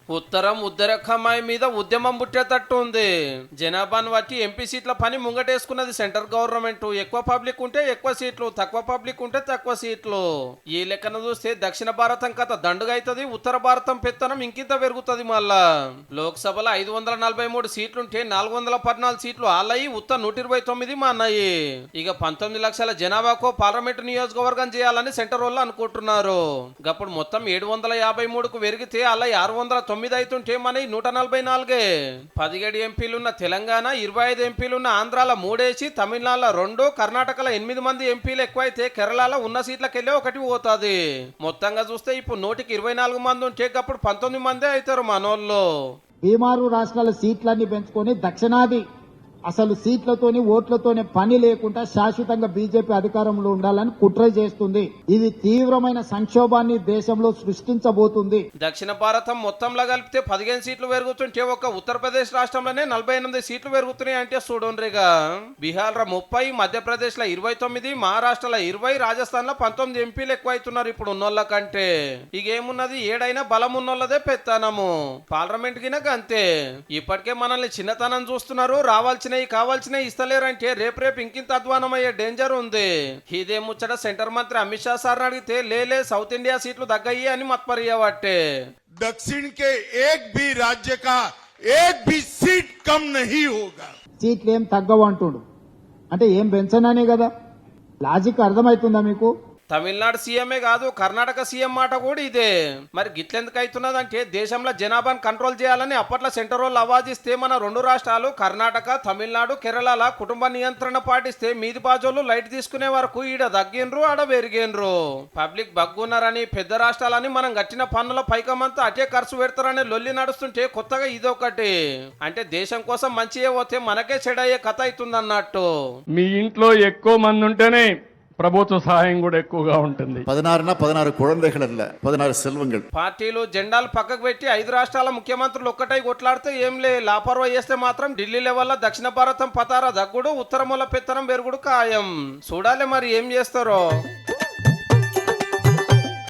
ఉత్తరం ఉద్దరఖమ్మాయి మీద ఉద్యమం పుట్టేటట్టు ఉంది. జనాభాను బట్టి ఎంపీ సీట్ల పని ముంగటేసుకున్నది సెంట్రల్ గవర్నమెంట్. ఎక్కువ పబ్లిక్ ఉంటే ఎక్కువ సీట్లు, తక్కువ పబ్లిక్ ఉంటే తక్కువ సీట్లు. ఈ లెక్కన చూస్తే దక్షిణ భారతం కథ దండుగా అవుతుంది, ఉత్తర భారతం పెత్తనం ఇంకింత పెరుగుతుంది. మళ్ళా లోక్సభలో 543 సీట్లుంటే 414 సీట్లు ఆలయి, ఉత్తర 129 మా అన్నాయి. ఇక 19 లక్షల జనాభాకు పార్లమెంటు నియోజకవర్గం చేయాలని సెంటర్ వాళ్ళు అనుకుంటున్నారు. గప్పుడు మొత్తం 753కు పెరిగితే అలా 609 అవుతుంటే మన 144. 17 ఎంపీలున్న తెలంగాణ, 25 ఎంపీలున్న ఆంధ్రాల 3 తమిళనాడులో 2, కర్ణాటకలో 8 మంది ఎంపీలు ఎక్కువైతే కేరళలో ఉన్న సీట్లకెళ్ళి 1 పోతుంది. మొత్తంగా చూస్తే ఇప్పుడు 124 మంది ఉంటే అప్పుడు 19 మందే అవుతారు మనోళ్ళు. బీమారు రాష్ట్రాల సీట్లన్నీ పెంచుకొని దక్షిణాది అసలు సీట్లతోని ఓట్లతోనే పని లేకుండా శాశ్వతంగా బీజేపీ అధికారంలో ఉండాలని కుట్ర చేస్తుంది. ఇది తీవ్రమైన సంక్షోభాన్ని దేశంలో సృష్టించబోతుంది. దక్షిణ భారతం మొత్తంలో కలిపితే 15 సీట్లు పెరుగుతుంటే ఒక ఉత్తరప్రదేశ్ రాష్ట్రంలోనే 48 సీట్లు పెరుగుతున్నాయి అంటే చూడండిగా. బీహార్ 30, మధ్యప్రదేశ్ లో 29, మహారాష్ట్రలో 20, రాజస్థాన్ లో 19 ఎంపీలు ఎక్కువ అవుతున్నారు ఇప్పుడు ఉన్నోళ్ళ కంటే. ఇక ఏమున్నది, ఏడైనా బలం ఉన్నోళ్ళదే పెత్తనము. పార్లమెంట్ కినక అంతే. ఇప్పటికే మనల్ని చిన్నతనం చూస్తున్నారు, కావాల్సిన ఇస్తలేరంటే రేపు ఇంకింత అధ్వానమయ్యే డేంజర్ ఉంది. ఇదే ముచ్చట సెంటర్ మంత్రి అమిత్ షా సార్ అడిగితే లేలే సౌత్ ఇండియా సీట్లు దగ్గయ్యి అని మత్పరియబట్టే. दक्षिण के एक भी राज्य का एक भी सीट कम नहीं होगा. సీట్లు ఏం తగ్గవు అంటుడు అంటే ఏం పెంచననే కదా. లాజిక్ అర్థమవుతుందా మీకు? తమిళనాడు సీఎంఏ కాదు, కర్ణాటక సీఎం మాట కూడా ఇదే. మరి గిట్లెందుకు అవుతున్నదంటే దేశంలో జనాభాను కంట్రోల్ చేయాలని అప్పట్లో సెంటర్ వాళ్ళు అవాజిస్తే మన 2 రాష్ట్రాలు కర్ణాటక, తమిళనాడు, కేరళ కుటుంబ నియంత్రణ పాటిస్తే మీది బాజోలు లైట్ తీసుకునే వరకు ఈడ తగ్గినరు, ఆడ పెరిగినరు. పబ్లిక్ బగ్గున్నారని పెద్ద రాష్ట్రాలని మనం కట్టిన పన్నుల పైకమంతా అటే ఖర్చు పెడతారని లొల్లి నడుస్తుంటే కొత్తగా ఇదొకటి. అంటే దేశం కోసం మంచిగా పోతే మనకే చెడయ్యే కథ అవుతుందన్నట్టు. మీ ఇంట్లో ఎక్కువ మంది ఉంటేనే ప్రభుత్వ సహాయం కూడా ఎక్కువగా ఉంటుంది. 16 కుழந்தைகள் அல்ல 16 సెల్వంగల్. పార్టీలు జెండాలు పక్కకు పెట్టి 5 రాష్ట్రాల ముఖ్యమంత్రులు ఒక్కటై కొట్లాడితే ఏం లే, లాపర్వా చేస్తే మాత్రం ఢిల్లీ లెవెల్లో దక్షిణ భారతం పతారా దగ్గుడు, ఉత్తరముల పెత్తనం పెరుగుడు ఖాయం. చూడాలి మరి ఏం చేస్తారో.